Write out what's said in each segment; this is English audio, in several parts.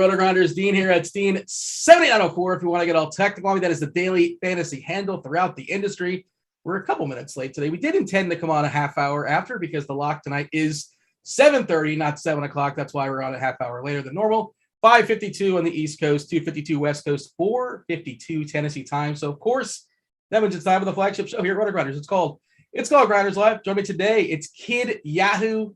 Rotogrinders, Dean here at Steen7904. If you want to get all technical, that is the daily fantasy handle throughout the industry. We're a couple minutes late today. We did intend to come on a half hour after because the lock tonight is 7:30, not 7 o'clock. That's why we're on a half hour later than normal. 5:52 on the East Coast, 2:52 West Coast, 4:52 Tennessee time. So, of course, that means it's time for the flagship show here at Rotogrinders. It's called Grinderslive. Join me today. It's Kid Yahoo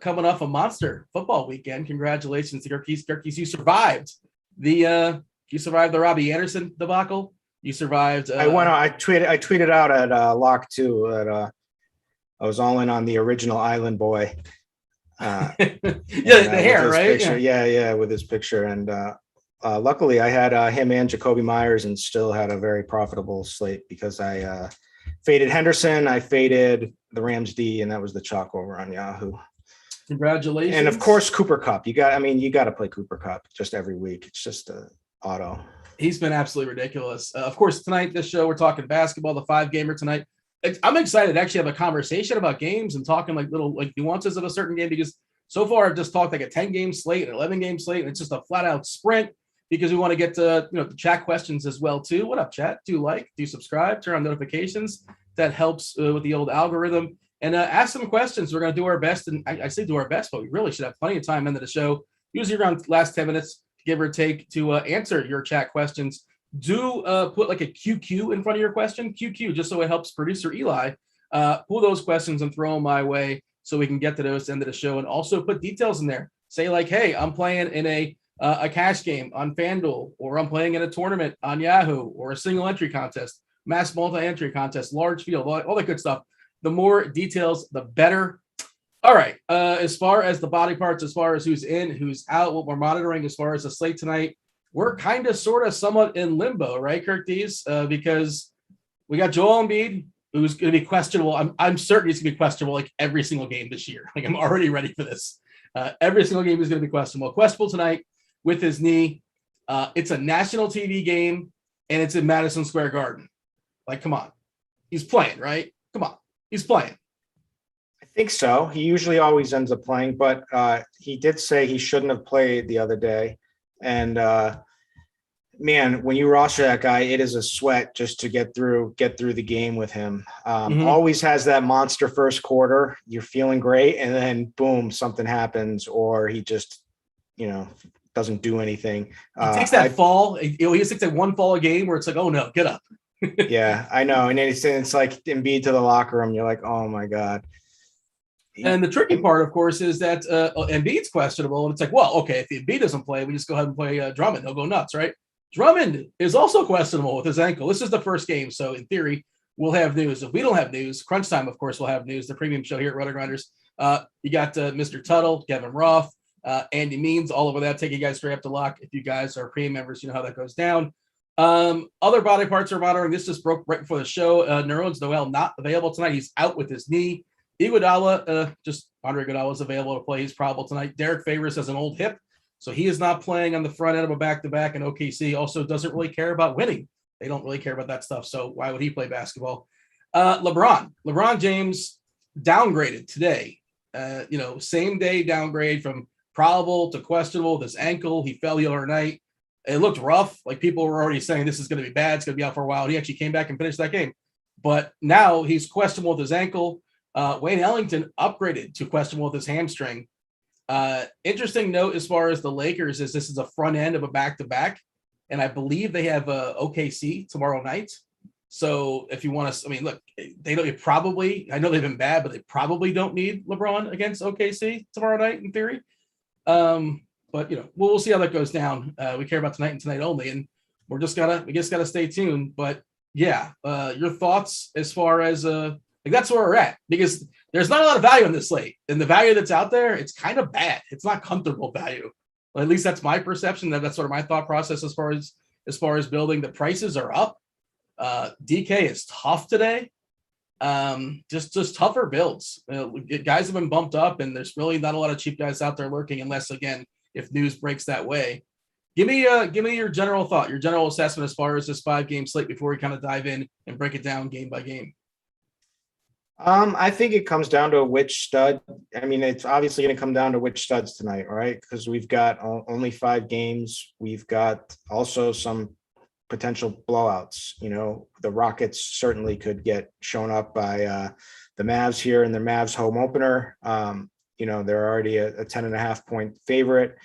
coming off a monster football weekend. Congratulations to Gerkies. You survived the Robbie Anderson debacle. You survived. I tweeted out at Lock 2 that I was all in on the original Island Boy. Yeah, the hair, right? Picture. Yeah, with his picture. And luckily, I had him and Jacoby Myers, and still had a very profitable slate because I faded Henderson, I faded the Rams D, and that was the chalk over on Yahoo. Congratulations. And of course, Cooper Kupp. You got to play Cooper Kupp just every week. It's just a auto. He's been absolutely ridiculous. Of course, tonight, this show, we're talking basketball, the 5-gamer tonight. I'm excited to actually have a conversation about games and talking little nuances of a certain game, because so far I've just talked a 10-game slate, an 11-game slate, and it's just a flat-out sprint because we want to get to the chat questions as well too. What up, chat? Do subscribe, turn on notifications. That helps with the old algorithm. And ask some questions. We're going to do our best, and I say do our best, but we really should have plenty of time into the show, usually around the last 10 minutes, give or take, to answer your chat questions. Do put a QQ in front of your question, QQ, just so it helps producer Eli pull those questions and throw them my way so we can get to those at the end of the show. And also put details in there. Say hey, I'm playing in a cash game on FanDuel, or I'm playing in a tournament on Yahoo, or a single entry contest, mass multi-entry contest, large field, all that good stuff. The more details, the better. All right. As far as the body parts, as far as who's in, who's out, what we're monitoring as far as the slate tonight, we're kind of somewhat in limbo, right, Kirk Dees? Because we got Joel Embiid, who's going to be questionable. I'm certain he's going to be questionable every single game this year. I'm already ready for this. Every single game is going to be questionable. Questionable tonight with his knee. It's a national TV game, and it's in Madison Square Garden. Come on. He's playing, right? Come on. He's playing. I think so. He usually always ends up playing, but he did say he shouldn't have played the other day. And man, when you roster that guy, it is a sweat just to get through the game with him. Always has that monster first quarter. You're feeling great, and then boom, something happens, or he just, doesn't do anything. He takes that fall. He just takes that one fall a game where it's oh no, get up. Yeah, I know. And it's like Embiid to the locker room. You're like, oh my God. And the tricky part, of course, is that Embiid's questionable. And it's well, okay, if Embiid doesn't play, we just go ahead and play Drummond. He'll go nuts, right? Drummond is also questionable with his ankle. This is the first game. So in theory, we'll have news. If we don't have news, Crunch Time, of course, we'll have news. The premium show here at Rotogrinders. You got Mr. Tuttle, Kevin Roth, Andy Means, all over that. Take you guys straight up to lock. If you guys are premium members, you know how that goes down. Other body parts are monitoring. This just broke right before the show. Nerlens Noel not available tonight. He's out with his knee. Iguodala, just Andre Iguodala is available to play. He's probable tonight. Derek Favors has an old hip, so he is not playing on the front end of a back-to-back. And OKC also doesn't really care about winning. They don't really care about that stuff. So why would he play basketball? LeBron James downgraded today. Same day downgrade from probable to questionable. This ankle, he fell the other night. It looked rough. Like people were already saying this is going to be bad. It's going to be out for a while. He actually came back and finished that game. But now he's questionable with his ankle. Wayne Ellington upgraded to questionable with his hamstring. Interesting note as far as the Lakers is this is a front end of a back-to-back. And I believe they have OKC tomorrow night. So if you want to, look, they don't probably, I know they've been bad, but they probably don't need LeBron against OKC tomorrow night in theory. But we'll see how that goes down. We care about tonight and tonight only, and we just gotta stay tuned. But yeah, your thoughts as far as that's where we're at, because there's not a lot of value in this slate, and the value that's out there, it's kind of bad. It's not comfortable value. Well, at least that's my perception. That's sort of my thought process as far as building. The prices are up. DK is tough today. Just tougher builds. Guys have been bumped up, and there's really not a lot of cheap guys out there lurking, unless again if news breaks that way. Give me your general thought, your general assessment as far as this 5-game slate before we kind of dive in and break it down game by game. I think it comes down to which stud. It's obviously going to come down to which studs tonight, right? Because we've got only 5 games. We've got also some potential blowouts. The Rockets certainly could get shown up by the Mavs here in their Mavs home opener. They're already a 10.5 point favorite.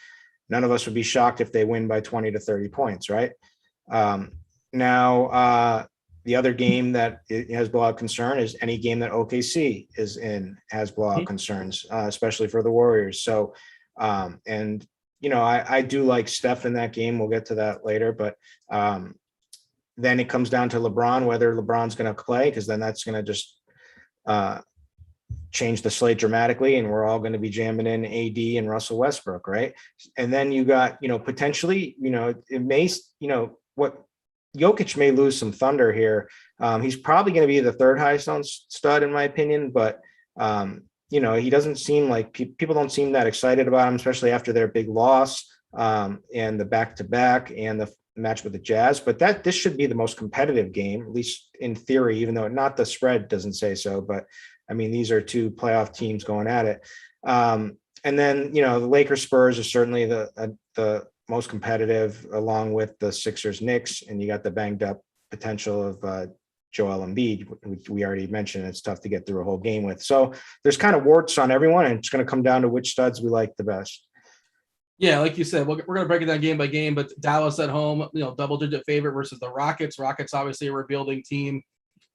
None of us would be shocked if they win by 20 to 30 points, right? Now, the other game that has blowout concern is any game that OKC is in has blowout concerns, especially for the Warriors. So, I do like Steph in that game. We'll get to that later, but then it comes down to LeBron, whether LeBron's going to play, because then that's going to just change the slate dramatically, and we're all going to be jamming in AD and Russell Westbrook, right? And then you got, potentially, it may, what Jokic may lose some thunder here. He's probably going to be the third highest owned stud in my opinion, but he doesn't seem like people don't seem that excited about him, especially after their big loss and the back-to-back and the match with the Jazz. But this should be the most competitive game, at least in theory, even though not the spread doesn't say so. But these are two playoff teams going at it. And then, the Lakers Spurs are certainly the most competitive, along with the Sixers Knicks, and you got the banged up potential of Joel Embiid, which we already mentioned. It's tough to get through a whole game with. So there's kind of warts on everyone, and it's going to come down to which studs we like the best. Yeah, like you said, we're going to break it down game by game, but Dallas at home, double-digit favorite versus the Rockets. Rockets, obviously, a rebuilding team.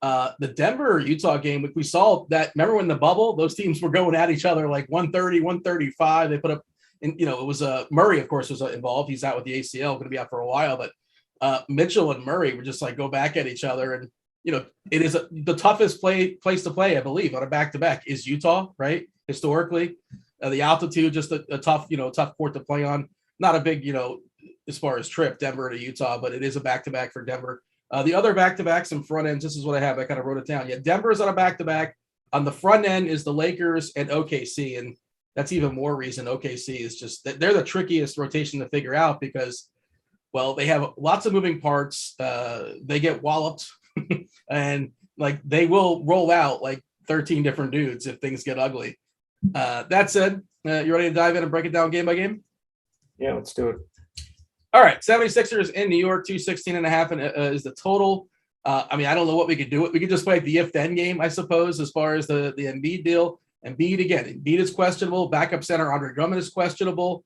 The Denver-Utah game, we saw that. Remember when the bubble, those teams were going at each other like 130, 135. They put up, and it was Murray, of course, was involved. He's out with the ACL, going to be out for a while. But Mitchell and Murray were just like go back at each other. And, it is the toughest place to play, I believe, on a back-to-back is Utah, right? Historically. The altitude, just a tough court to play on. Not a big, as far as trip, Denver to Utah, but it is a back-to-back for Denver. The other back-to-backs and front ends, this is what I have. I kind of wrote it down. Yeah, Denver is on a back-to-back. On the front end is the Lakers and OKC, and that's even more reason OKC is just – they're the trickiest rotation to figure out because, well, they have lots of moving parts. They get walloped, and, they will roll out, 13 different dudes if things get ugly. That said, you ready to dive in and break it down game by game? Yeah, let's do it. All right, 76ers in New York, 216.5 is the total. I don't know what we could do. We could just play the if-then game, I suppose, as far as the Embiid deal. Embiid is questionable. Backup center Andre Drummond is questionable.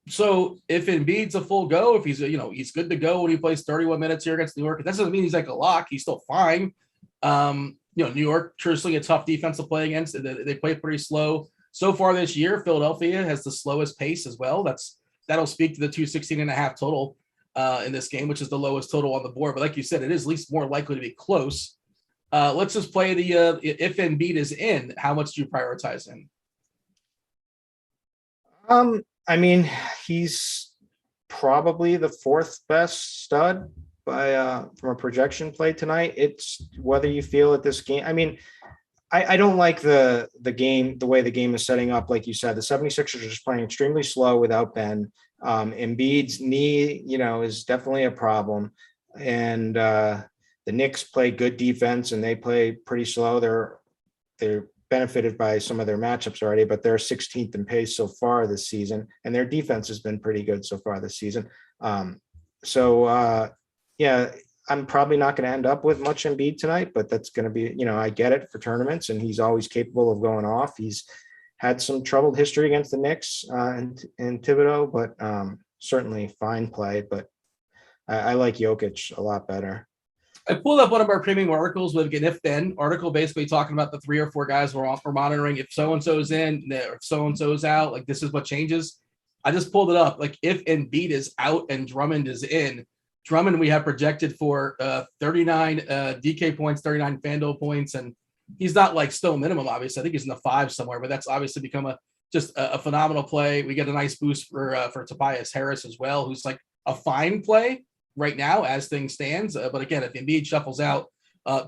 So if Embiid's a full go, if he's he's good to go when he plays 31 minutes here against New York, that doesn't mean he's like a lock. He's still fine. New York, truthfully, a tough defense to play against. They play pretty slow. So far this year, Philadelphia has the slowest pace as well. That'll speak to the 216.5 total in this game, which is the lowest total on the board. But like you said, it is at least more likely to be close. Let's just play the if Embiid is in, how much do you prioritize him? He's probably the fourth best stud by from a projection play tonight. It's whether you feel at this game. I mean, I don't like the game, the way the game is setting up. Like you said, the 76ers are just playing extremely slow without Ben. Embiid's knee, is definitely a problem. And the Knicks play good defense and they play pretty slow. They're benefited by some of their matchups already, but they're 16th in pace so far this season, and their defense has been pretty good so far this season. Yeah, I'm probably not going to end up with much Embiid tonight, but that's going to be, I get it for tournaments, and he's always capable of going off. He's had some troubled history against the Knicks and Thibodeau, but certainly fine play. But I like Jokic a lot better. I pulled up one of our premium articles with an if-then article, basically talking about the 3 or 4 guys we're monitoring. If so-and-so's in, if so-and-so's out, like this is what changes. I just pulled it up. Like if Embiid is out and Drummond is in, Drummond we have projected for 39 DK points, 39 FanDuel points, and he's not like still minimum, obviously. I think he's in the 5 somewhere, but that's obviously become a phenomenal play. We get a nice boost for Tobias Harris as well, who's like a fine play right now as things stands. But again, if Embiid shuffles out,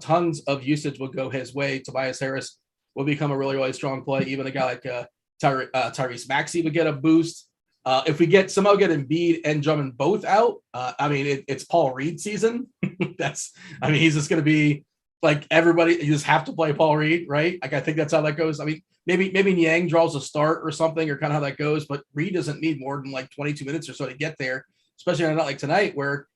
tons of usage will go his way. Tobias Harris will become a really, really strong play. Even a guy like Tyrese Maxey would get a boost. If we somehow get Embiid and Drummond both out, it's Paul Reed season. He's just going to be like everybody. You just have to play Paul Reed, right? Like I think that's how that goes. I mean, maybe Niang draws a start or something, or kind of how that goes. But Reed doesn't need more than like 22 minutes or so to get there, especially on a night like tonight where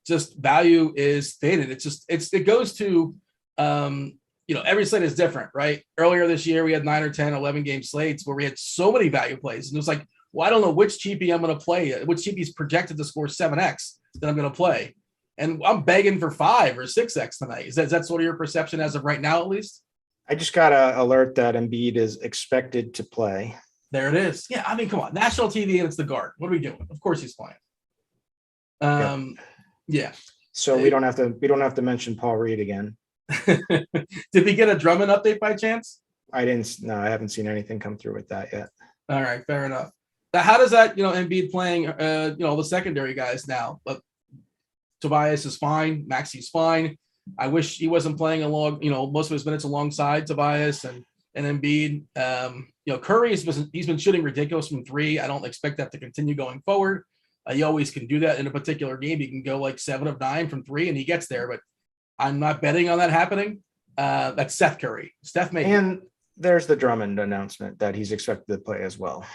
just value is thin, and it goes to every slate is different, right? Earlier this year we had 9 or 10, 11 game slates where we had so many value plays, and it was like, well, I don't know which cheapie I'm going to play, which cheapie's projected to score 7x that I'm going to play, and I'm begging for 5 or 6x tonight. Is that sort of your perception as of right now, at least? I just got an alert that Embiid is expected to play. There it is. Yeah, I mean, come on, national TV, and it's the guard. What are we doing? Of course he's playing. Yep. Yeah. So we don't have to mention Paul Reed again. Did we get a Drummond update by chance? I haven't seen anything come through with that yet. All right, fair enough. Now, how does that, Embiid playing, the secondary guys now? But Tobias is fine. Maxey's fine. I wish he wasn't playing most of his minutes alongside Tobias and Embiid. Curry he's been shooting ridiculous from 3. I don't expect that to continue going forward. You always can do that in a particular game. You can go like 7 of 9 from 3 and he gets there, but I'm not betting on that happening. That's Seth Curry. Steph may. And there's the Drummond announcement that he's expected to play as well.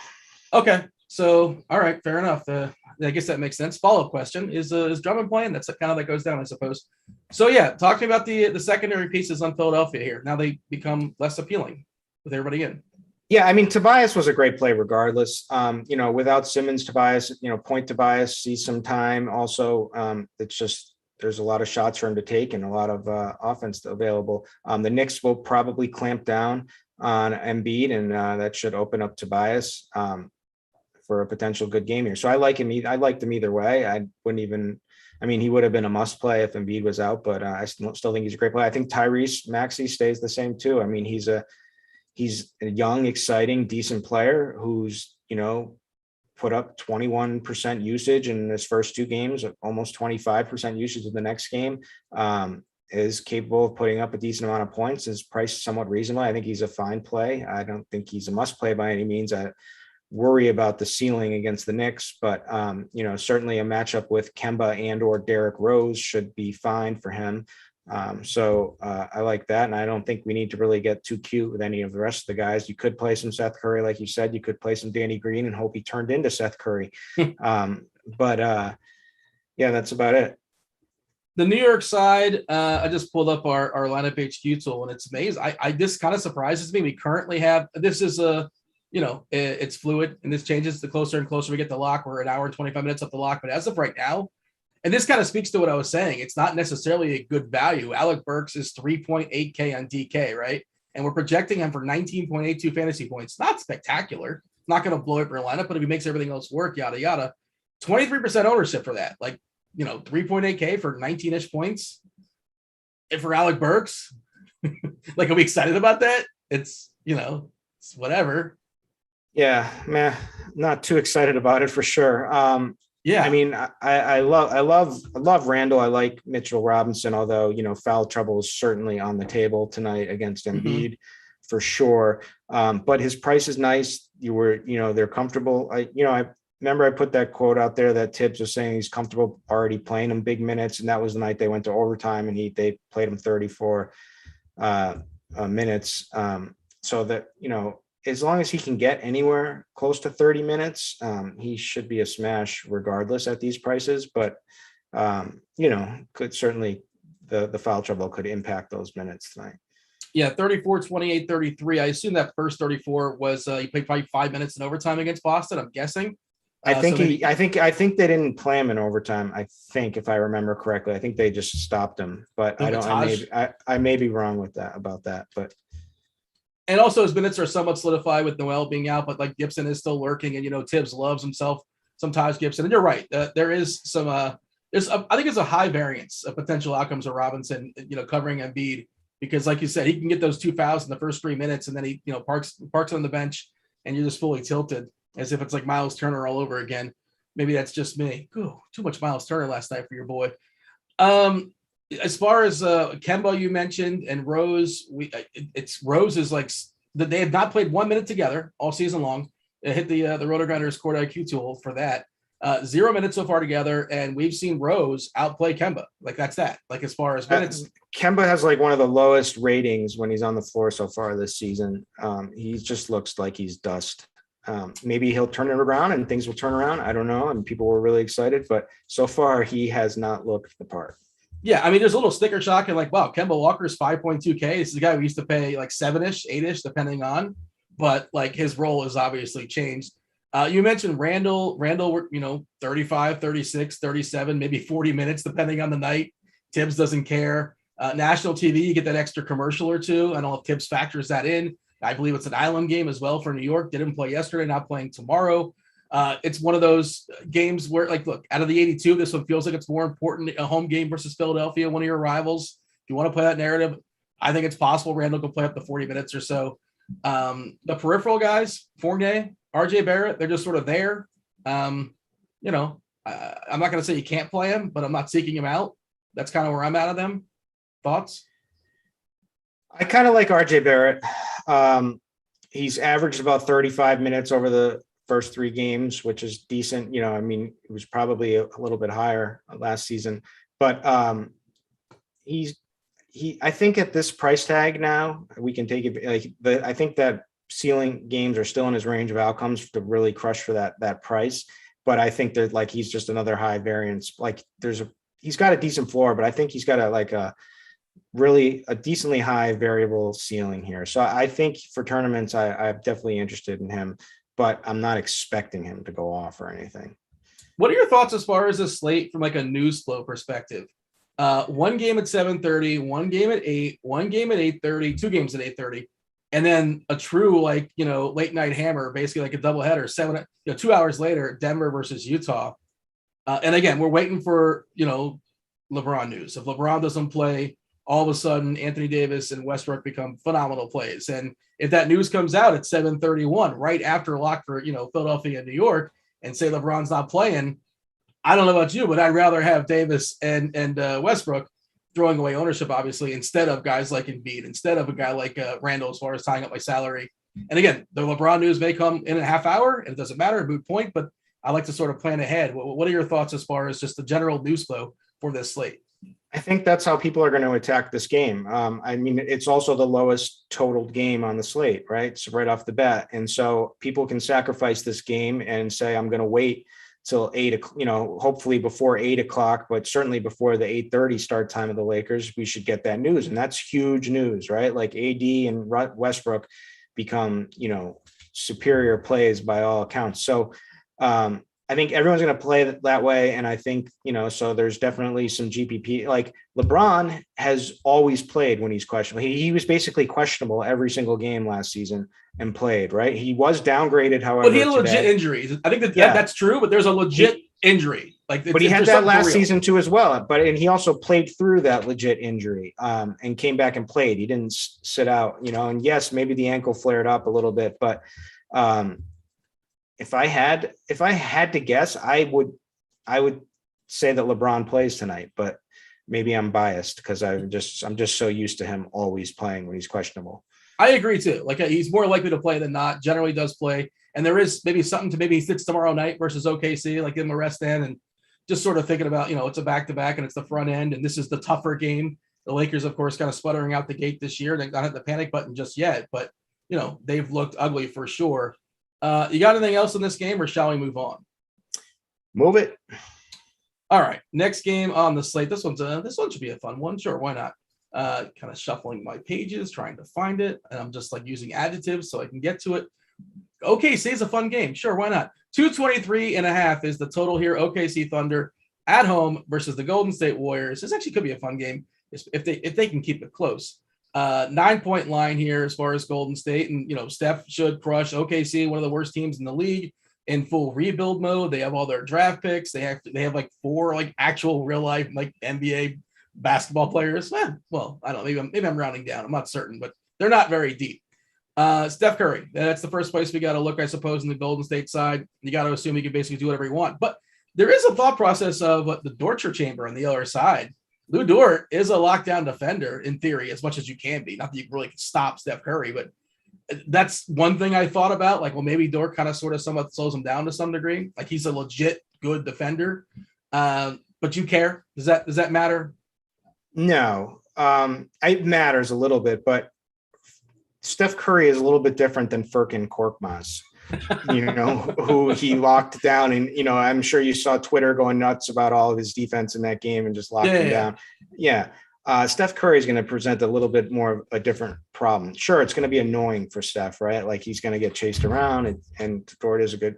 Okay. So, all right, fair enough. I guess that makes sense. Follow-up question is Drummond playing? That's kind of that goes down, I suppose. So yeah, talking about the secondary pieces on Philadelphia here. Now they become less appealing with everybody in. Yeah, I mean, Tobias was a great play regardless. Without Simmons, Tobias, point Tobias sees some time. Also, it's just there's a lot of shots for him to take and a lot of offense available. The Knicks will probably clamp down on Embiid, and that should open up Tobias for a potential good game here. So I like him. I liked him either way. I wouldn't even. I mean, he would have been a must play if Embiid was out, but I still think he's a great player. I think Tyrese Maxey stays the same too. I mean, he's a young, exciting, decent player who's, put up 21% usage in his first 2 games, almost 25% usage in the next game, is capable of putting up a decent amount of points. His price is somewhat reasonable. I think he's a fine play. I don't think he's a must play by any means. I worry about the ceiling against the Knicks, but, certainly a matchup with Kemba and or Derrick Rose should be fine for him. I like that. And I don't think we need to really get too cute with any of the rest of the guys. You could play some Seth Curry, like you said. You could play some Danny Green and hope he turned into Seth Curry. Yeah, that's about it. The New York side, I just pulled up our lineup HQ tool, and it's amazing. This kind of surprises me. We currently have, this is it's fluid, and this changes the closer and closer we get to lock. We're an hour and 25 minutes up the lock, but as of right now, and this kind of speaks to what I was saying, it's not necessarily a good value. Alec Burks is 3.8K on DK, right? And we're projecting him for 19.82 fantasy points. Not spectacular. Not going to blow up your lineup, but if he makes everything else work, yada, yada. 23% ownership for that. 3.8K for 19-ish points. And for Alec Burks, are we excited about that? It's whatever. Yeah, man, not too excited about it for sure. Yeah. I mean, I love Randall. I like Mitchell Robinson, although, foul trouble is certainly on the table tonight against Embiid for sure. But his price is nice. They're comfortable. I remember I put that quote out there that Tibbs was saying he's comfortable already playing him big minutes. And that was the night they went to overtime and they played him 34 minutes. So that, as long as he can get anywhere close to 30 minutes, he should be a smash regardless at these prices. But, could certainly the foul trouble could impact those minutes tonight. Yeah, 34, 28, 33. I assume that first 34 was he played probably 5 minutes in overtime against Boston, I'm guessing. I think they didn't play him in overtime. I think, if I remember correctly, I think they just stopped him, but I may be wrong about that, but. And also his minutes are somewhat solidified with Noel being out, but like Gibson is still lurking, and Tibbs loves himself some Taj Gibson. And you're right, there is some I think it's a high variance of potential outcomes of Robinson, covering Embiid, because like you said, he can get those 2 fouls in the first 3 minutes, and then he parks on the bench, and you're just fully tilted as if it's like Miles Turner all over again. Maybe that's just me. Ooh, too much Miles Turner last night for your boy. As far as Kemba, you mentioned, and Rose, Rose is like that they have not played 1 minute together all season long. It hit the Rotogrinders Court IQ tool for that. 0 minutes so far together, and we've seen Rose outplay Kemba. Like that's that. Like as far as minutes, Kemba has like one of the lowest ratings when he's on the floor so far this season. He just looks like he's dust. Maybe he'll turn it around and things will turn around. I don't know. And people were really excited, but so far he has not looked the part. Yeah, I mean, there's a little sticker shock and like, wow, Kemba Walker is 5.2K. This is the guy we used to pay like 7-ish, 8-ish, depending on. But like his role has obviously changed. You mentioned Randall, 35, 36, 37, maybe 40 minutes, depending on the night. Tibbs doesn't care. National TV, you get that extra commercial or two. I don't know if Tibbs factors that in. I believe it's an island game as well for New York. Didn't play yesterday, not playing tomorrow. It's one of those games where, like, look, out of the 82, this one feels like it's more important, a home game versus Philadelphia, one of your rivals. If you want to play that narrative, I think it's possible Randall can play up to 40 minutes or so. The peripheral guys, Fournier, RJ Barrett, they're just sort of there. I'm not going to say you can't play him, but I'm not seeking him out. That's kind of where I'm at of them. Thoughts? I kind of like RJ Barrett. He's averaged about 35 minutes over the first 3 games, which is decent. It was probably a little bit higher last season, but I think at this price tag now we can take it. I think that ceiling games are still in his range of outcomes to really crush for that price. But I think that like, he's just another high variance. Like he's got a decent floor, but I think he's got a decently high variable ceiling here. So I think for tournaments, I'm definitely interested in him, but I'm not expecting him to go off or anything. What are your thoughts as far as a slate from like a news flow perspective? One game at 7:30, one game at 8, one game at 8:30, 2 games at 8:30, and then a true late night hammer, basically like a doubleheader. 2 hours later, Denver versus Utah. And again, we're waiting for LeBron news. If LeBron doesn't play, all of a sudden Anthony Davis and Westbrook become phenomenal plays. And if that news comes out at 7:31, right after lock for Philadelphia and New York, and say LeBron's not playing, I don't know about you, but I'd rather have Davis and Westbrook throwing away ownership, obviously, instead of guys like Embiid, instead of a guy like Randall, as far as tying up my salary. And again, the LeBron news may come in a half hour, and it doesn't matter, moot point, but I like to sort of plan ahead. What are your thoughts as far as just the general news flow for this slate? I think that's how people are going to attack this game. It's also the lowest totaled game on the slate, right? So right off the bat. And so people can sacrifice this game and say, I'm going to wait till 8, hopefully before 8 o'clock, but certainly before the 8:30 start time of the Lakers, we should get that news. And that's huge news, right? Like AD and Westbrook become, superior plays by all accounts. So, I think everyone's going to play that way. And I think, so there's definitely some GPP. Like LeBron has always played when he's questionable. He was basically questionable every single game last season and played, right? He was downgraded, however. But he had a legit injury. I think that's true, but there's a legit injury. But he had that last season too as well. And he also played through that legit injury and came back and played. He didn't sit out, and yes, maybe the ankle flared up a little bit, but if I had to guess, I would I would say that LeBron plays tonight, but maybe I'm biased because I'm just so used to him always playing when he's questionable. I agree too. Like he's more likely to play than not. Generally does play, and there is maybe something to maybe he sits tomorrow night versus OKC, like give him a rest in, and just sort of thinking about it's a back-to-back and it's the front end, and this is the tougher game. The Lakers, of course, kind of sputtering out the gate this year. They not hit the panic button just yet, but they've looked ugly for sure. You got anything else in this game, or shall we move on? Move it. All right, next game on the slate. This one should be a fun one. Sure, why not? Kind of shuffling my pages, trying to find it, and I'm just like using adjectives so I can get to it. OKC is a fun game. Sure, why not? 223.5 is the total here. OKC Thunder at home versus the Golden State Warriors. This actually could be a fun game if they can keep it close. 9-point line here as far as Golden State, and Steph should crush OKC, one of the worst teams in the league, in full rebuild mode. They have all their draft picks. They have like 4 like actual real life like NBA basketball players. Well, I don't know. Maybe I'm rounding down. I'm not certain, but they're not very deep. Steph Curry, that's the first place we got to look, I suppose, in the Golden State side. You got to assume he can basically do whatever he wants. But there is a thought process of the torture chamber on the other side. Lou Dort is a lockdown defender in theory, as much as you can be. Not that you really can stop Steph Curry, but that's one thing I thought about. Like, well, maybe Dort kind of sort of somewhat slows him down to some degree. Like, he's a legit good defender. But you care? Does that matter? No, it matters a little bit, but Steph Curry is a little bit different than Furkan Korkmaz, who he locked down. And, I'm sure you saw Twitter going nuts about all of his defense in that game and just locked him down. Yeah. Steph Curry is going to present a little bit more of a different problem. Sure, it's going to be annoying for Steph, right? Like, he's going to get chased around, and Dort is a good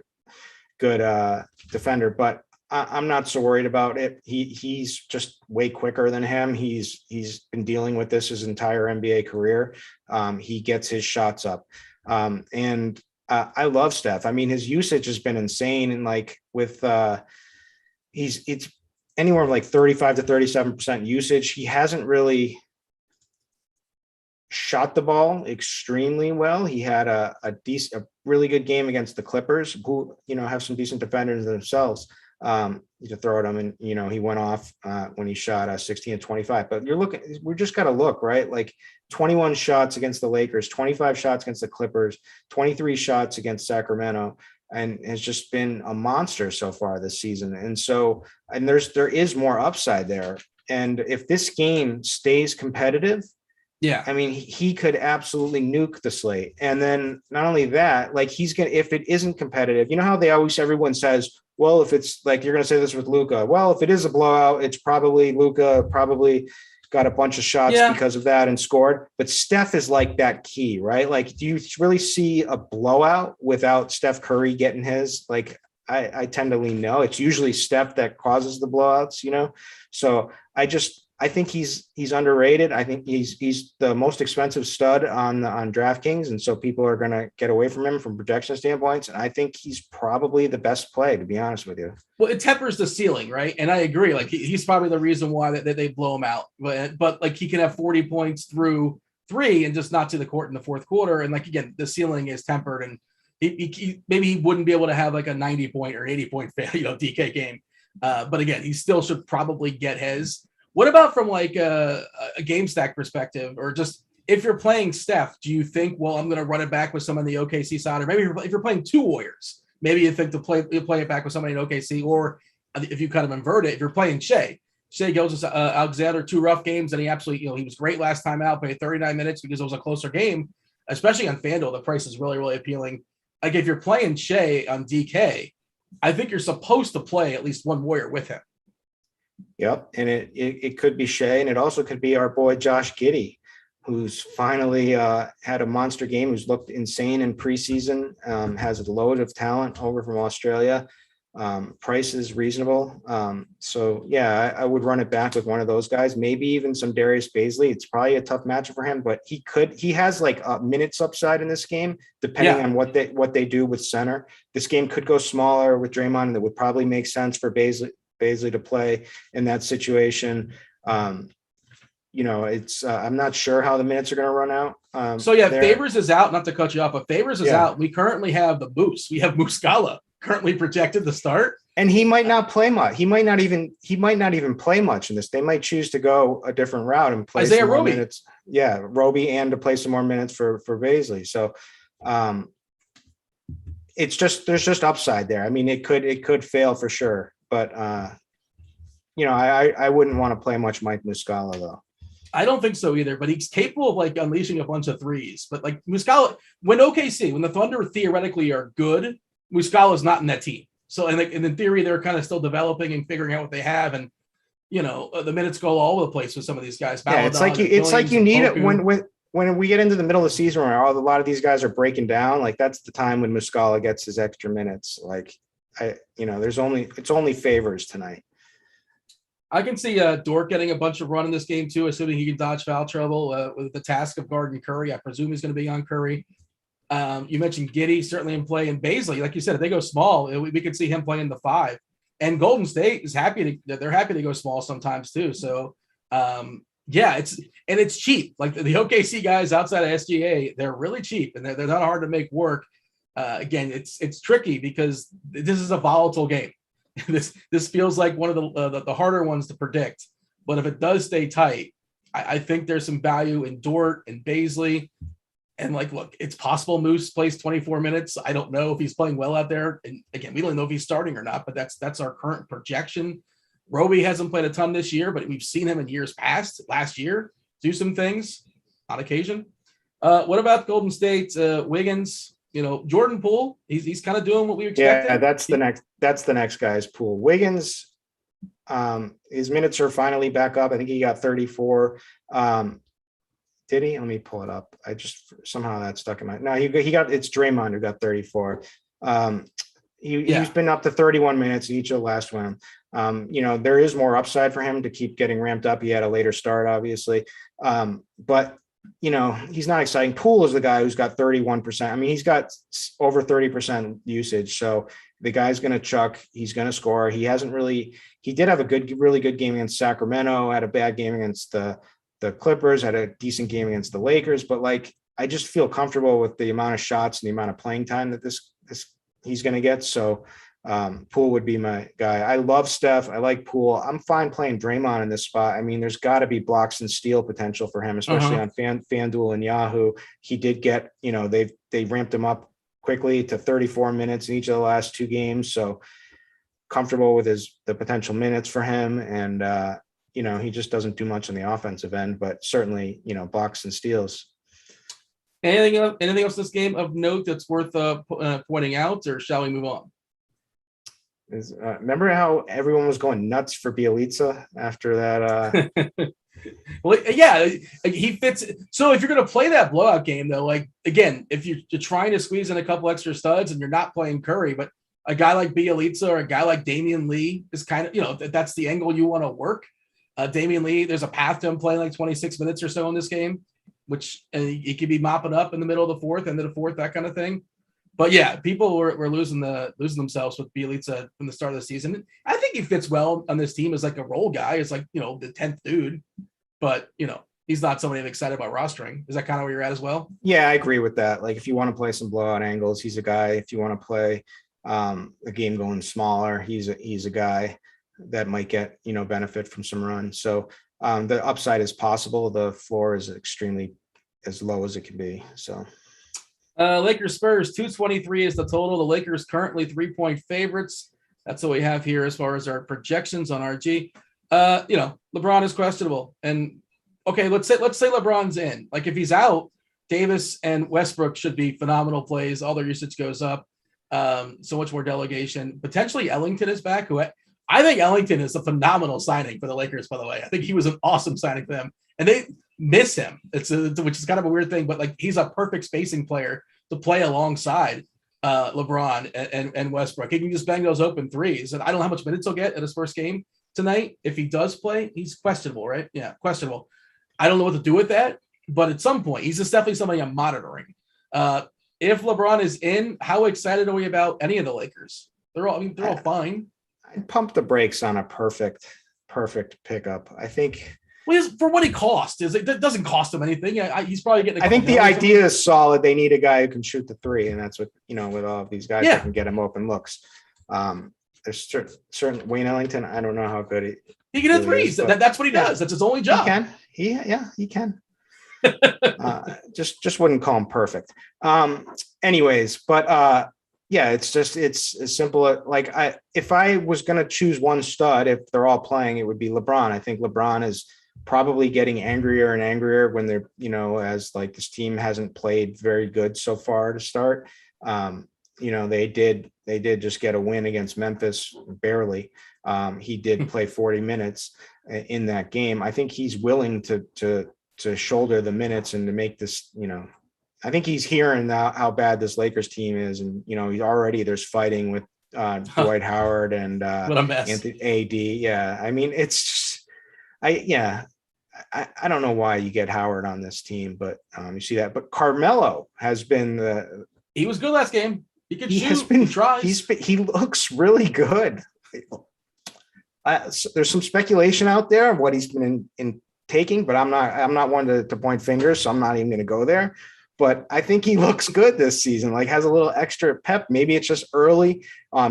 defender, but I'm not so worried about it. He's just way quicker than him. He's been dealing with this his entire NBA career. He gets his shots up. And I love Steph. I mean, his usage has been insane. And like with it's anywhere from like 35 to 37% usage. He hasn't really shot the ball extremely well. He had a really good game against the Clippers, who, have some decent defenders themselves. To throw at him, and he went off when he shot 16 and 25. But we're just got to look, right? Like 21 shots against the Lakers, 25 shots against the Clippers, 23 shots against Sacramento, and has just been a monster so far this season. And so, there is more upside there. And if this game stays competitive, I mean, he could absolutely nuke the slate. And then not only that, like if it isn't competitive, how everyone says, well, if it's like, you're going to say this with Luka, well, if it is a blowout, it's probably Luka got a bunch of shots because of that and scored. But Steph is like that key, right? Like, do you really see a blowout without Steph Curry getting his? Like, I tend to lean no. It's usually Steph that causes the blowouts, So I think he's underrated. I think he's the most expensive stud on DraftKings, and so people are going to get away from him from projection standpoints. And I think he's probably the best play, to be honest with you. Well, it tempers the ceiling, right? And I agree. Like, he's probably the reason why that they blow him out. But like, he can have 40 points through 3 and just not to the court in the fourth quarter. And like, again, the ceiling is tempered, and he maybe he wouldn't be able to have like a 90-point or 80-point DK game. But again, he still should probably get his. What about from like a game stack perspective, or just if you're playing Steph, do you think, well, I'm going to run it back with someone on the OKC side, or maybe if you're playing 2 Warriors, maybe you think you play it back with somebody in OKC, or if you kind of invert it, if you're playing Shea goes to Alexander, 2 rough games, and he absolutely, he was great last time out, played 39 minutes because it was a closer game, especially on FanDuel. The price is really, really appealing. Like, if you're playing Shea on DK, I think you're supposed to play at least 1 Warrior with him. Yep. And it could be Shea, and it also could be our boy Josh Giddey, who's finally had a monster game, who's looked insane in preseason, has a load of talent over from Australia. Price is reasonable. So yeah, I would run it back with one of those guys, maybe even some Darius Bazley. It's probably a tough matchup for him, but he has like a minutes upside in this game, depending on what they do with center. This game could go smaller with Draymond, and that would probably make sense for Bazley to play in that situation. It's I'm not sure how the minutes are going to run out. Favors is out, not to cut you off, but Favors is out. We currently have the Moose. We have Muscala currently projected to start. And he might not play much. He might not even play much in this. They might choose to go a different route and play Isaiah some more Roby. minutes. Yeah, Roby, and to play some more minutes for Vassell. So it's just, there's just upside there. I mean, it could fail for sure, but I wouldn't want to play much Mike Muscala though. I don't think so either, but he's capable of like unleashing a bunch of threes. But like Muscala, when the Thunder theoretically are good, Muscala's not in that team. So, and in theory, they're kind of still developing and figuring out what they have. And, the minutes go all over the place with some of these guys. Yeah, it's like you need it when we get into the middle of the season where a lot of these guys are breaking down. Like that's the time when Muscala gets his extra minutes. Like it's only favors tonight. I can see Dort getting a bunch of run in this game too, assuming he can dodge foul trouble with the task of guarding Curry. I presume he's going to be on Curry. You mentioned Giddey certainly in play, and Vassell, like you said, if they go small, we could see him playing the 5. And Golden State is they're happy to go small sometimes too. So it's cheap. Like the OKC guys outside of SGA, they're really cheap and they're not hard to make work. Again, it's tricky because this is a volatile game. This feels like one of the harder ones to predict. But if it does stay tight, I think there's some value in Dort and Vassell. And look, it's possible Moose plays 24 minutes. I don't know if he's playing well out there. And again, we don't know if he's starting or not, but that's our current projection. Roby hasn't played a ton this year, but we've seen him in years past, last year, do some things on occasion. What about Golden State? Wiggins, Jordan Poole, he's kind of doing what we expected. Yeah, that's the next guy's Poole. Wiggins, his minutes are finally back up. I think he got 34. Did he? Let me pull it up. I just somehow that stuck in my. No, he got. It's Draymond who got 34. He's been up to 31 minutes each of the last one. There is more upside for him to keep getting ramped up. He had a later start, obviously, but he's not exciting. Poole is the guy who's got 31%. I mean, he's got over 30% usage. So the guy's going to chuck. He's going to score. He did have a really good game against Sacramento. Had a bad game against the Clippers, had a decent game against the Lakers, but I just feel comfortable with the amount of shots and the amount of playing time that this he's going to get. So Poole would be my guy. I love Steph. I like Poole. I'm fine playing Draymond in this spot. I mean, there's got to be blocks and steal potential for him, especially on FanDuel and Yahoo. He did get, they ramped him up quickly to 34 minutes in each of the last 2 games. So comfortable with the potential minutes for him. And, he just doesn't do much on the offensive end, but certainly, blocks and steals. Anything else in this game of note that's worth pointing out, or shall we move on? Remember how everyone was going nuts for Bjelica after that? Well, yeah, he fits. So if you're going to play that blowout game, though, again, if you're trying to squeeze in a couple extra studs and you're not playing Curry, but a guy like Bjelica or a guy like Damian Lee is kind of, that's the angle you want to work. Damian Lee, there's a path to him playing 26 minutes or so in this game, which he could be mopping up in the middle of the 4th, end of the 4th, that kind of thing. But yeah, people were losing themselves with Bjelica from the start of the season. I think he fits well on this team as a role guy. It's the 10th dude, but he's not somebody I'm excited about rostering. Is that kind of where you're at as well? Yeah, I agree with that. If you want to play some blowout angles, he's a guy. If you want to play a game going smaller, he's a guy that might get, benefit from some run. So the upside is possible. The floor is extremely as low as it can be. So Lakers Spurs 223 is the total. The Lakers currently 3-point favorites. That's what we have here as far as our projections on RG. LeBron is questionable. And okay, let's say LeBron's in. If he's out, Davis and Westbrook should be phenomenal plays. All their usage goes up. So much more delegation. Potentially Ellington is back, who I think Ellington is a phenomenal signing for the Lakers, by the way. I think he was an awesome signing for them, and they miss him. Which is kind of a weird thing, but he's a perfect spacing player to play alongside LeBron and Westbrook. He can just bang those open threes, and I don't know how much minutes he'll get at his first game tonight. If he does play, he's questionable, right? Yeah, questionable. I don't know what to do with that, but at some point, he's just definitely somebody I'm monitoring. If LeBron is in, how excited are we about any of the Lakers? They're all fine. I'd pump the brakes on a perfect pickup. I think. Well, for what he cost, it doesn't cost him anything. He's probably getting. I think the idea is solid. They need a guy who can shoot the 3, and that's what with all of these guys that can get him open looks. there's certain Wayne Ellington. I don't know how good he can hit really threes. is, but That's what he does. That's his only job. He can. He can. Just wouldn't call him perfect. Anyways, but yeah, it's as simple. Like if I was going to choose one stud, if they're all playing, it would be LeBron. I think LeBron is probably getting angrier and angrier when they're, as like this team hasn't played very good so far to start. They did just get a win against Memphis, barely. He did play 40 minutes in that game. I think he's willing to shoulder the minutes and to make this, I think he's hearing how bad this Lakers team is. And, he's already, there's fighting with Dwight Howard and what a mess. Anthony AD. Yeah. I mean, it's just, I don't know why you get Howard on this team, but you see that. But Carmelo has been he was good last game. He could shoot. He looks really good. There's some speculation out there of what he's been in taking, but I'm not one to point fingers, so I'm not even going to go there. But I think he looks good this season, like has a little extra pep. Maybe it's just early.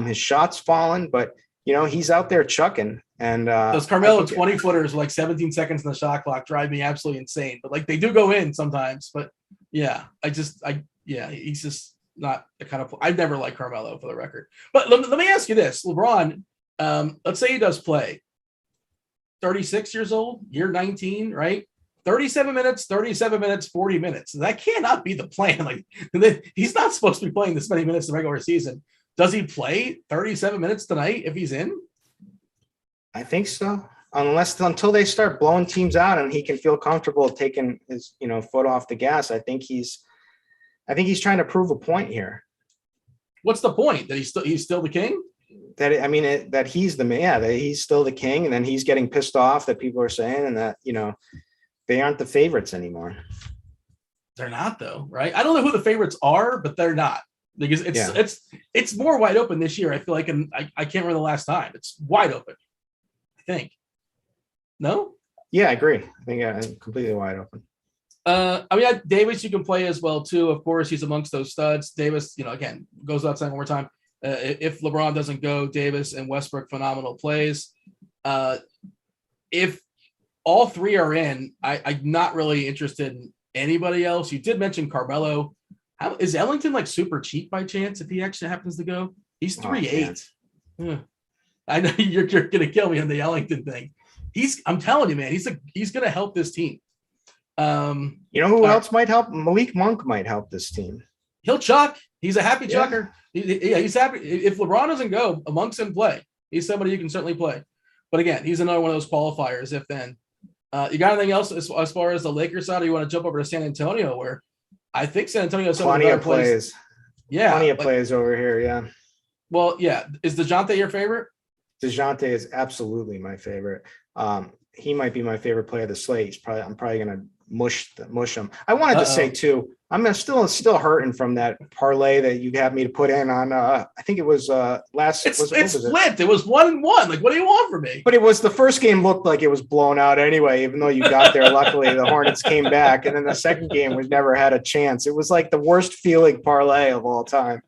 His shot's fallen, but he's out there chucking. And those Carmelo 20-footers like 17 seconds in the shot clock drive me absolutely insane. But like they do go in sometimes. But yeah, he's just not the kind of. I've never liked Carmelo, for the record. But let me ask you this, LeBron. Let's say he does play. 36 years old, year 19, right? 37 minutes, 40 minutes. That cannot be the plan. Like he's not supposed to be playing this many minutes in the regular season. Does he play 37 minutes tonight if he's in? I think so. Until they start blowing teams out and he can feel comfortable taking his, foot off the gas. I think he's trying to prove a point here. What's the point? That he's still the king? That he's the man, that he's still the king, and then he's getting pissed off that people are saying, and that, they aren't the favorites anymore. They're not, though, right? I don't know who the favorites are, but they're not, because it's more wide open this year. I feel like, and I can't remember the last time. It's wide open, I think. No? Yeah, I agree. I think completely wide open. Davis, you can play as well too. Of course, he's amongst those studs. Davis, again, goes outside one more time. If LeBron doesn't go, Davis and Westbrook, phenomenal plays. If all three are in, I'm not really interested in anybody else. You did mention Carmelo. Is Ellington like super cheap by chance if he actually happens to go? He's 3'8". I know you're going to kill me on the Ellington thing. I'm telling you, man, he's going to help this team. Who else might help? Malik Monk might help this team. He'll chuck. He's a happy chucker. He's happy. If LeBron doesn't go, Monk's in play. He's somebody you can certainly play. But again, he's another one of those qualifiers. If then, you got anything else as far as the Lakers side, or you want to jump over to San Antonio, where I think San Antonio has plenty of plays. Yeah, plenty of plays over here. Yeah. Well, yeah. Is Dejounte your favorite? Dejounte is absolutely my favorite. He might be my favorite player of the slate. I'm probably going to mush him. I wanted to say too, I'm still hurting from that parlay that you had me to put in on. I think it was last. It's split. It was 1-1. Like, what do you want from me? But it was the first game looked like it was blown out anyway, even though you got there. Luckily, the Hornets came back, and then the second game was never had a chance. It was like the worst feeling parlay of all time.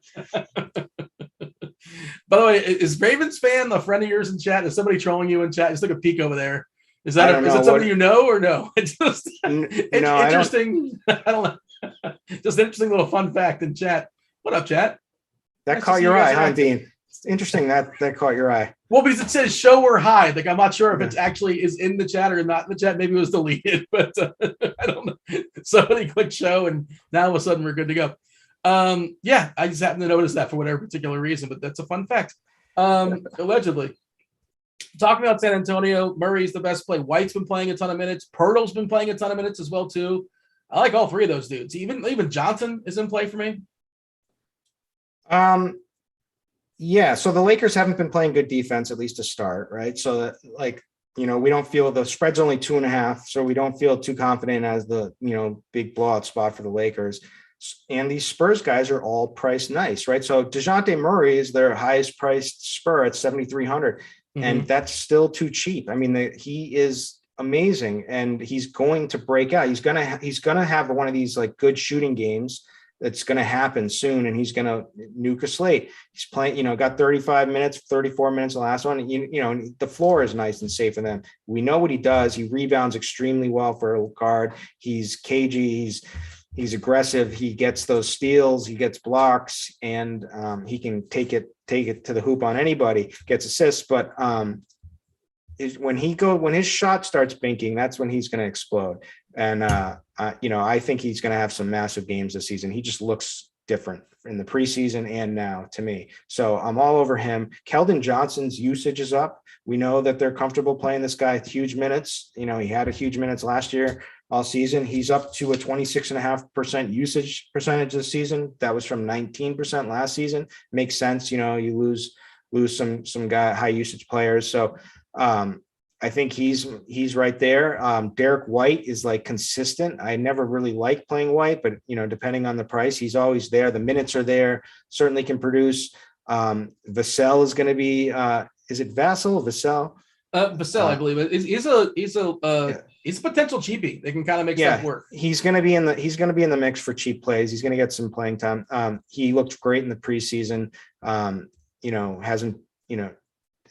By the way, is Ravens fan a friend of yours in chat? Is somebody trolling you in chat? Just took a peek over there. Is that somebody you know or no? It's just interesting. I don't know. Just an interesting little fun fact in chat. What up, chat? That caught your eye, huh, Dean? It's interesting that caught your eye. Well, because it says show or hide. Like, I'm not sure if it actually is in the chat or not in the chat. Maybe it was deleted, but I don't know. Somebody clicked show, and now all of a sudden we're good to go. I just happened to notice that for whatever particular reason, but that's a fun fact. Allegedly. Talking about San Antonio, Murray's the best play. White's been playing a ton of minutes. Pirtle's been playing a ton of minutes as well, too. I like all three of those dudes. Even Johnson is in play for me. Yeah. So the Lakers haven't been playing good defense, at least to start, right? So we don't feel the spread's only 2.5, so we don't feel too confident as the big blowout spot for the Lakers. And these Spurs guys are all priced nice, right? So Dejounte Murray is their highest priced Spur at 7,300. And that's still too cheap. I mean, he is amazing, and he's going to break out. He's gonna have one of these like good shooting games, It's going to happen soon, and he's going to nuke a slate. He's playing, got 35 minutes, 34 minutes the last one. The floor is nice and safe for them. We know what he does. He rebounds extremely well for a guard. He's cagey. He's aggressive. He gets those steals. He gets blocks, and he can take it to the hoop on anybody. Gets assists, but when his shot starts binking, that's when he's going to explode. And I think he's going to have some massive games this season. He just looks different in the preseason and now to me. So I'm all over him. Keldon Johnson's usage is up. We know that they're comfortable playing this guy huge minutes. He had a huge minutes last year, all season. He's up to a 26.5% usage percentage this season. That was from 19% last season. Makes sense. You lose some guy high usage players. So I think he's right there. Derrick White is like consistent. I never really liked playing White, but depending on the price, he's always there. The minutes are there, certainly can produce. Vassell is going to be, is it Vassell? Vassell, I believe it. He's a potential cheapie. They can kind of make stuff work. He's going to be in the mix for cheap plays. He's going to get some playing time. He looked great in the preseason.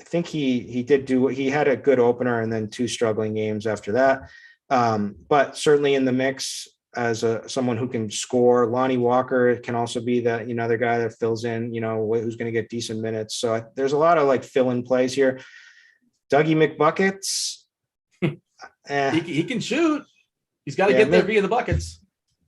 I think he had a good opener and then 2 struggling games after that. But certainly in the mix as someone who can score. Lonnie Walker can also be that, another guy that fills in, who's going to get decent minutes. So there's a lot of like fill-in plays here. Dougie McBuckets. He can shoot. He's got to get there via the buckets.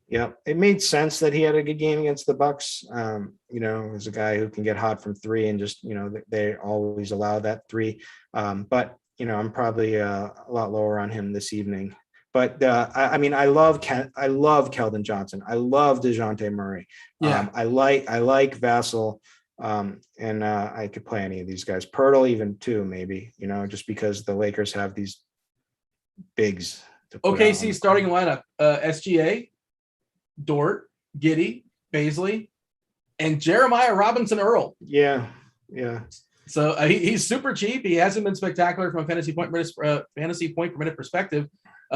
Yeah, it made sense that he had a good game against the Bucks. As a guy who can get hot from 3 and just, they always allow that 3. But I'm probably a lot lower on him this evening. But I love Keldon Johnson. I love Dejounte Murray. Yeah. I like Vassell. And I could play any of these guys. Pirtle even too, maybe, just because the Lakers have these bigs. OKC starting lineup: SGA, Dort, Giddey, Baisley, and Jeremiah Robinson-Earl. Yeah. So he's super cheap. He hasn't been spectacular from a fantasy point per minute perspective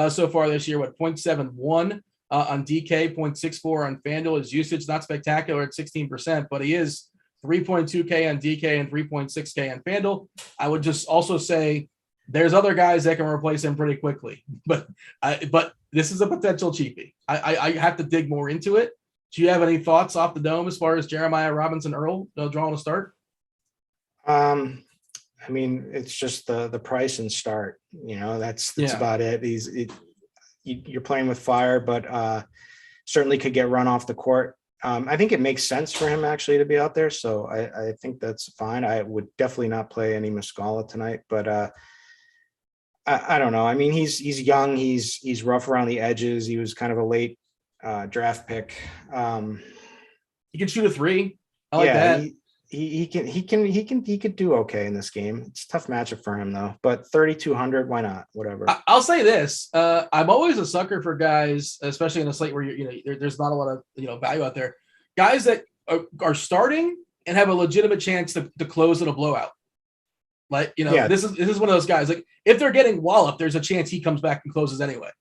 so far this year. 0.71 on DK, 0.64 on FanDuel. His usage not spectacular at 16%, but he is 3.2K on DK and 3.6K on FanDuel. I would just also say there's other guys that can replace him pretty quickly, but this is a potential cheapie. I have to dig more into it. Do you have any thoughts off the dome as far as Jeremiah Robinson-Earl drawing a start? It's just the price and start. That's about it. You're playing with fire, but certainly could get run off the court. I think it makes sense for him actually to be out there, so I think that's fine. I would definitely not play any Muscala tonight, but I don't know. He's young. He's rough around the edges. He was kind of a late draft pick. He can shoot a 3. I like that. He could do okay in this game. It's a tough matchup for him though. But 3,200, why not? Whatever. I'll say this: I'm always a sucker for guys, especially in a slate where there's not a lot of value out there. Guys that are starting and have a legitimate chance to close in a blowout. This is one of those guys. Like if they're getting walloped, there's a chance he comes back and closes anyway.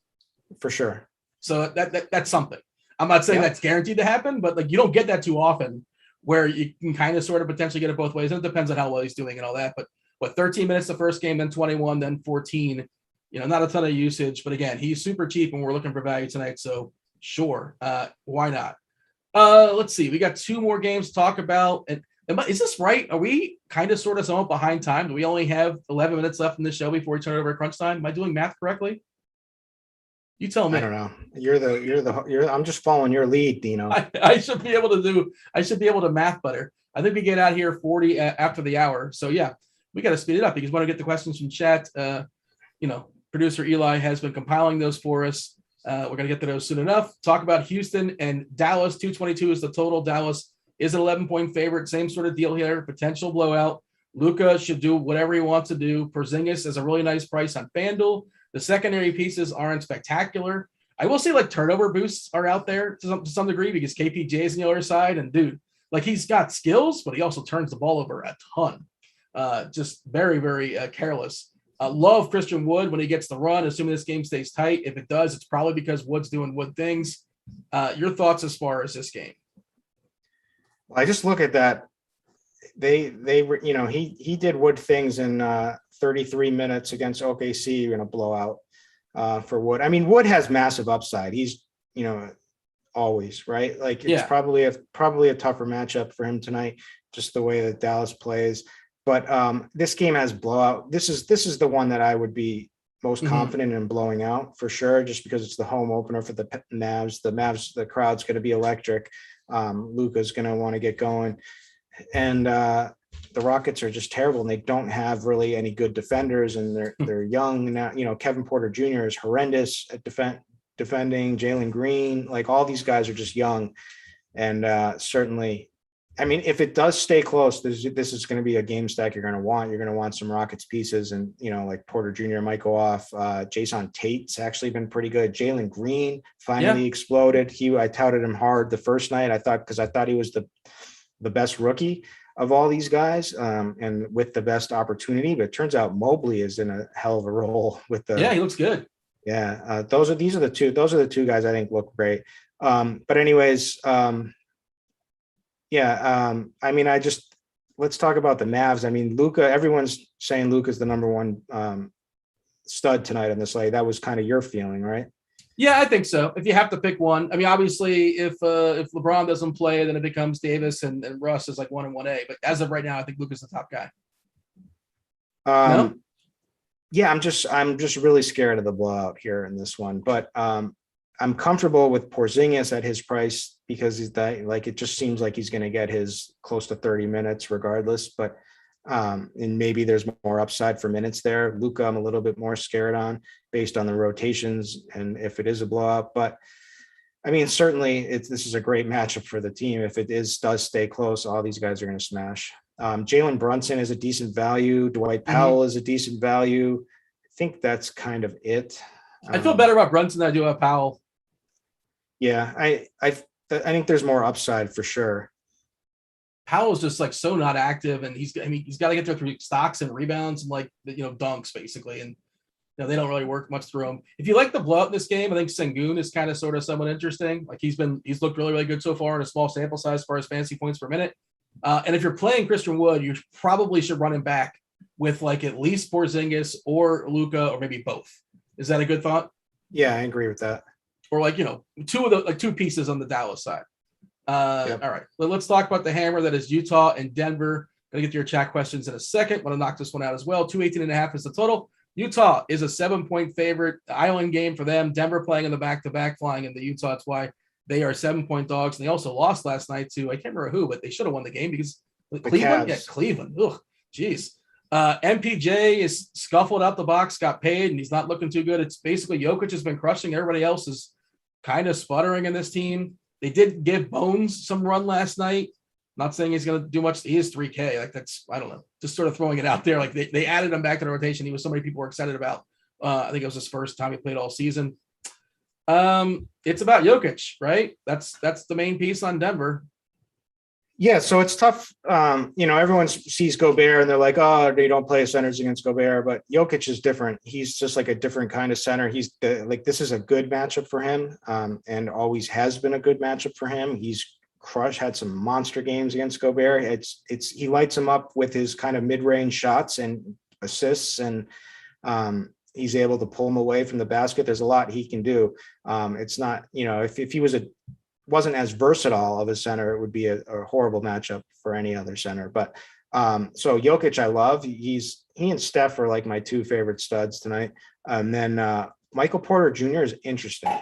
For sure. So that's something. I'm not saying that's guaranteed to happen, but you don't get that too often where you can kind of sort of potentially get it both ways. And it depends on how well he's doing and all that. But 13 minutes the first game, then 21, then 14. Not a ton of usage. But again, he's super cheap and we're looking for value tonight. So sure, why not? Let's see. We got 2 more games to talk about. And is this right? Are we kind of sort of somewhat behind time? Do we only have 11 minutes left in the show before we turn it over to crunch time? Am I doing math correctly? You tell me. I don't know. I'm just following your lead, Dino. I should be able to math better. I think we get out here 40 after the hour. So yeah, we got to speed it up because we want to get the questions from chat. Producer Eli has been compiling those for us. We're going to get to those soon enough. Talk about Houston and Dallas. 222 is the total. Dallas is an 11-point favorite. Same sort of deal here. Potential blowout. Luka should do whatever he wants to do. Porzingis is a really nice price on FanDuel. The secondary pieces aren't spectacular. I will say turnover boosts are out there to some degree because KPJ is on the other side. And dude, he's got skills, but he also turns the ball over a ton. Just very, very careless. Love Christian Wood when he gets the run, assuming this game stays tight. If it does, it's probably because Wood's doing Wood things. Your thoughts as far as this game? Well, I just look at that. They were, he did Wood things in 33 minutes against OKC in a blowout for Wood. I mean, Wood has massive upside. He's, always right. Like it's Yeah. probably a tougher matchup for him tonight, just the way that Dallas plays. But this game has blowout. This is the one that I would be most confident in blowing out for sure, just because it's the home opener for the Mavs. The crowd's going to be electric. Luka's going to want to get going. And the Rockets are just terrible, and they don't have really any good defenders, and they're young now. Kevin Porter Jr. is horrendous at defending. Jalen Green, like all these guys are just young, and certainly, I mean, if it does stay close, this is going to be a game stack you're going to want. You're going to want some Rockets pieces, and like Porter Jr. might go off. Jason Tate's actually been pretty good. Jalen Green finally exploded. I touted him hard the first night. I thought he was the best rookie of all these guys, and with the best opportunity. But it turns out Mobley is in a hell of a role with the. Yeah, he looks good. Yeah, those are the two guys I think look great. But anyways, I mean, let's talk about the Mavs. I mean, Luka. Everyone's saying Luka's the number one stud tonight in the slate. That was kind of your feeling, right? Yeah, I think so. If you have to pick one, I mean, obviously, if LeBron doesn't play, then it becomes Davis and Russ is like 1 and 1A. But as of right now, I think Luka's the top guy. No? Yeah, I'm just really scared of the blowout here in this one. But I'm comfortable with Porzingis at his price because it just seems like he's going to get his close to 30 minutes regardless. But and maybe there's more upside for minutes there. Luka, I'm a little bit more scared on based on the rotations and if it is a blowout. But I mean, certainly this is a great matchup for the team. If it does stay close, all these guys are going to smash. Jalen Brunson is a decent value. Dwight Powell is a decent value. I think that's kind of it. I feel better about Brunson than I do about Powell. Yeah, I think there's more upside for sure. Powell's just like so not active, and he's got to get there through stocks and rebounds and dunks basically, and they don't really work much through him. If you like the blowout in this game, I think Sengun is kind of sort of somewhat interesting. Like he's looked really, really good so far in a small sample size as far as fantasy points per minute. And if you're playing Christian Wood, you probably should run him back with like at least Porzingis or Luka or maybe both. Is that a good thought? Yeah, I agree with that. Or two pieces on the Dallas side. All right. Well, let's talk about the hammer that is Utah and Denver. Gonna get to your chat questions in a second. Want to knock this one out as well. 218.5 is the total. Utah is a 7-point favorite. Island game for them. Denver playing in the back-to-back, flying into Utah. That's why they are 7-point dogs. And they also lost last night to, I can't remember who, but they should have won the game because Cleveland. Yeah, Cleveland. Ugh, geez. MPJ is scuffled out the box, got paid, and he's not looking too good. It's basically Jokic has been crushing. Everybody else is kind of sputtering in this team. They did give Bones some run last night. Not saying he's going to do much. He is 3K. Like that's, I don't know, just sort of throwing it out there. Like they added him back to the rotation. He was somebody people were excited about. I think it was his first time he played all season. It's about Jokic, right? That's the main piece on Denver. Yeah, so it's tough. Everyone sees Gobert and they're like, oh, they don't play centers against Gobert, but Jokic is different. He's just like a different kind of center. This is a good matchup for him, and always has been a good matchup for him. He's had some monster games against Gobert. He lights him up with his kind of mid-range shots and assists, and he's able to pull him away from the basket. There's a lot he can do. It's not, if he wasn't as versatile of a center, it would be a horrible matchup for any other center. But so Jokic, I love. He and Steph are like my two favorite studs tonight. And then Michael Porter Jr. is interesting.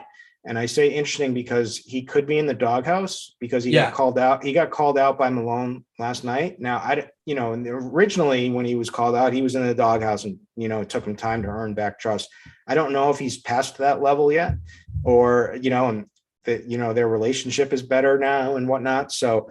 And I say interesting because he could be in the doghouse because he got called out. He got called out by Malone last night. Now, originally when he was called out, he was in the doghouse and, it took him time to earn back trust. I don't know if he's past that level yet or, and that, their relationship is better now and whatnot. So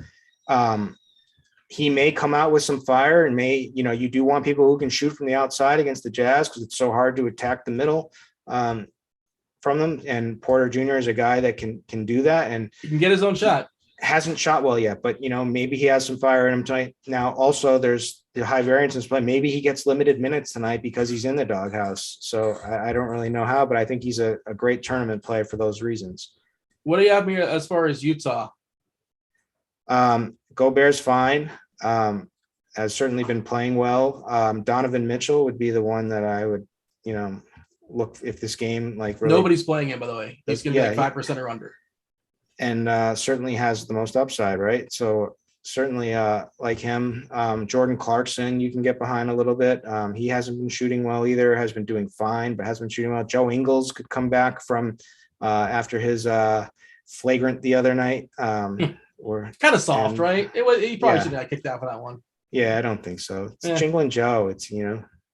he may come out with some fire and you do want people who can shoot from the outside against the Jazz because it's so hard to attack the middle from them. And Porter Jr. is a guy that can do that. And he can get his own shot. Hasn't shot well yet, but maybe he has some fire in him tonight. Now, also there's the high variance play. Maybe he gets limited minutes tonight because he's in the doghouse. So I don't really know how, but I think he's a great tournament play for those reasons. What do you have here as far as Utah? Gobert's fine. Has certainly been playing well. Donovan Mitchell would be the one that I would, look if this game like really. Nobody's playing him, by the way. He's going to be like 5% or under. And certainly has the most upside, right? So certainly like him. Jordan Clarkson, you can get behind a little bit. He hasn't been shooting well either, has been doing fine, but hasn't been shooting well. Joe Ingles could come back from after his flagrant the other night. Or kind of soft, right? He probably shouldn't have kicked out for that one. Yeah, I don't think so. It's Jingling Joe. It's,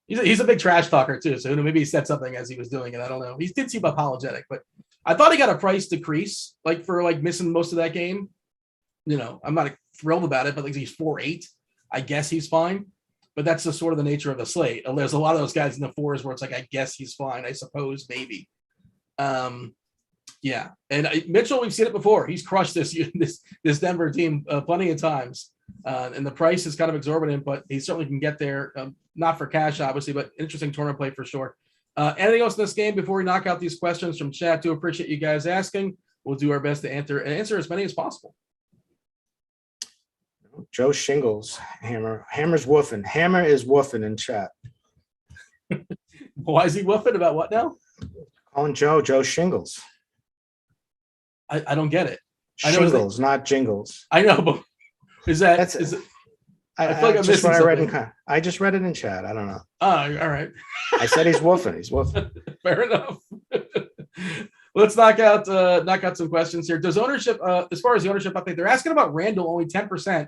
He's a big trash talker too. So maybe he said something as he was doing it. I don't know. He did seem apologetic, but I thought he got a price decrease for missing most of that game. I'm not thrilled about it, but he's 4.8. I guess he's fine. But that's just sort of the nature of the slate. There's a lot of those guys in the fours where it's like, I guess he's fine. I suppose maybe. Yeah. And Mitchell, we've seen it before. He's crushed this Denver team plenty of times. And the price is kind of exorbitant, but he certainly can get there. Not for cash, obviously, but interesting tournament play for sure. Anything else in this game before we knock out these questions from chat? Do appreciate you guys asking. We'll do our best to answer as many as possible. Joe Shingles, Hammer's woofing. Hammer is woofing in chat. Why is he woofing about what now? Calling Joe Shingles. I don't get it. Shingles, not jingles. I know, but is it? I feel like I'm missing something. I just read it in chat. I don't know. Oh, all right. I said he's woofing. He's woofing. Fair enough. Let's knock out some questions here. Does ownership, as far as the ownership update, they're asking about Randall only 10%.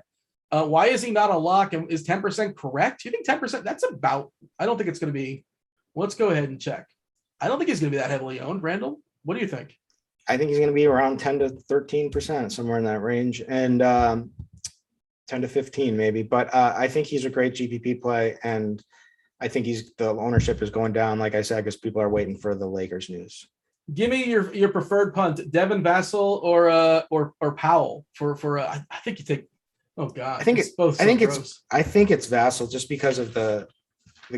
Why is he not a lock? And is 10% correct? Do you think 10%? That's about. I don't think it's going to be. Let's go ahead and check. I don't think he's going to be that heavily owned. Randall, what do you think? I think he's going to be around 10 to 13%, somewhere in that range, and 10 to 15 maybe. But I think he's a great GPP play, and I think the ownership is going down, like I said, because people are waiting for the Lakers news. Give me your preferred punt, Devin Vassell or Powell for I think you take. Oh God, I think it's Vassell just because of the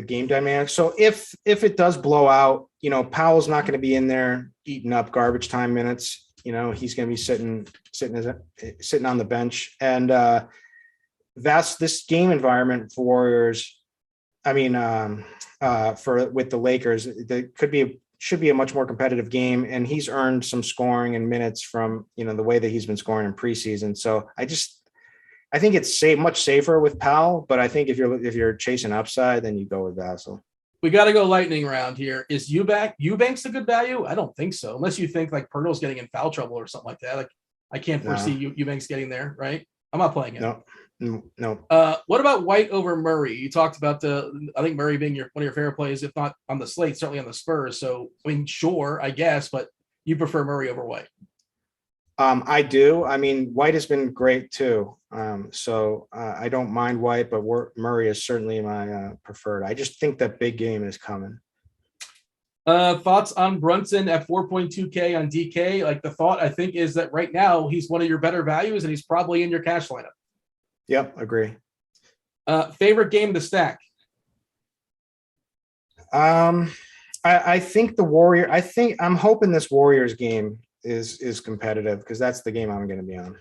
game dynamics. So if it does blow out, Powell's not going to be in there eating up garbage time minutes. He's going to be sitting on the bench. And that's this game environment for Warriors. I mean, with the Lakers, should be a much more competitive game, and he's earned some scoring and minutes from the way that he's been scoring in preseason. So I think it's much safer with Powell, but I think if you're chasing upside, then you go with Vassell. We got to go lightning round here. Is Eubanks a good value? I don't think so, unless you think like Pirtle's getting in foul trouble or something like that. Like I can't foresee Eubanks getting there, right? I'm not playing it. No. What about White over Murray? You talked about I think Murray being one of your favorite plays, if not on the slate, certainly on the Spurs. So I mean, sure, I guess, but you prefer Murray over White. I do. I mean, White has been great too. So I don't mind White, but Murray is certainly my preferred. I just think that big game is coming. Thoughts on Brunson at 4.2K on DK? Like the thought, I think, is that right now he's one of your better values and he's probably in your cash lineup. Yep, agree. Favorite game to stack? I think I'm hoping this Warriors game is competitive because that's the game I'm going to be on.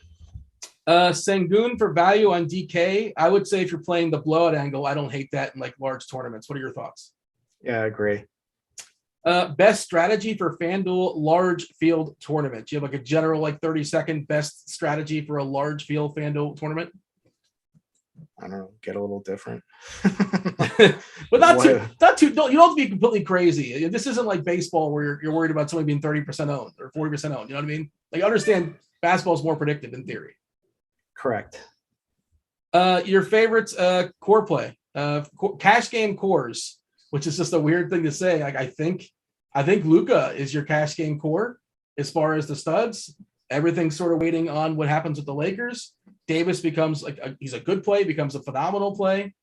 Sengun for value on DK. I would say if you're playing the blowout angle, I don't hate that in like large tournaments. What are your thoughts? Yeah, I agree. Best strategy for FanDuel large field tournament. Do you have like a general 30-second best strategy for a large field FanDuel tournament? I don't know, get a little different. But not too, you don't have to be completely crazy. This isn't like baseball where you're worried about somebody being 30% owned or 40% owned. You know what I mean? Like, understand basketball is more predictive in theory. Correct. Your favorite core play, cash game cores, which is just a weird thing to say. Like, I think Luka is your cash game core as far as the studs. Everything's sort of waiting on what happens with the Lakers. Davis becomes he's a good play, becomes a phenomenal play.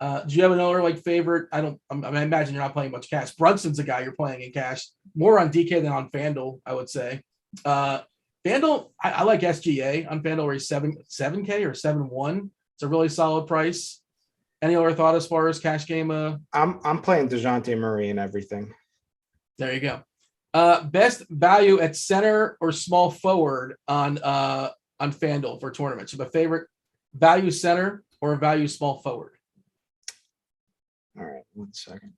Do you have another favorite? I imagine you're not playing much cash. Brunson's a guy you're playing in cash, more on DK than on FanDuel, I would say. FanDuel, I like SGA on FanDuel where he's 7K or 7-1. It's a really solid price. Any other thought as far as cash game? I'm playing Dejounte Murray and everything. There you go. Best value at center or small forward on on FanDuel for tournaments. You have a favorite value center or a value small forward? All right, 1 second.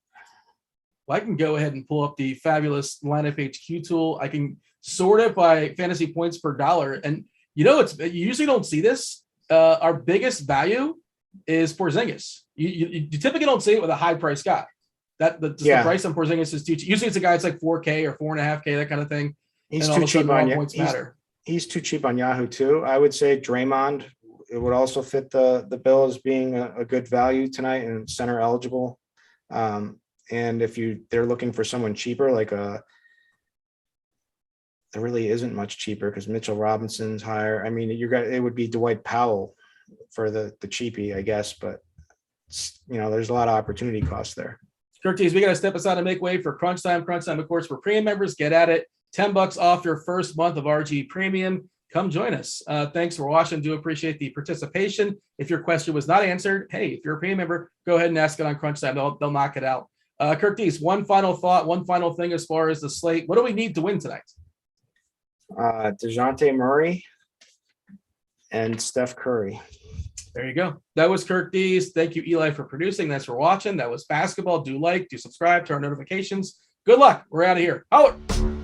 Well, I can go ahead and pull up the fabulous lineup HQ tool. I can sort it by fantasy points per dollar. And you usually don't see this. Our biggest value is Porzingis. You typically don't see it with a high price guy. The price on Porzingis is too cheap. Usually it's a guy that's like 4K or 4.5K, that kind of thing. He's too cheap on points matter. He's too cheap on Yahoo too. I would say Draymond, it would also fit the bill as being a good value tonight and center eligible. And if they're looking for someone cheaper, like there really isn't much cheaper because Mitchell Robinson's higher. I mean, it would be Dwight Powell for the cheapie, I guess, but there's a lot of opportunity cost there. Curtis, we got to step aside and make way for Crunch Time. Crunch Time, of course, for premium members. Get at it. $10 off your first month of RG Premium. Come join us. Thanks for watching. Do appreciate the participation. If your question was not answered, hey, if you're a premium member, go ahead and ask it on Crunch Time. They'll knock it out. Curtis, one final thought, one final thing as far as the slate. What do we need to win tonight? Dejounte Murray and Steph Curry. There you go. That was Kirk Dees. Thank you, Eli, for producing. Thanks for watching. That was basketball. Do subscribe, turn on notifications. Good luck. We're out of here. Howard.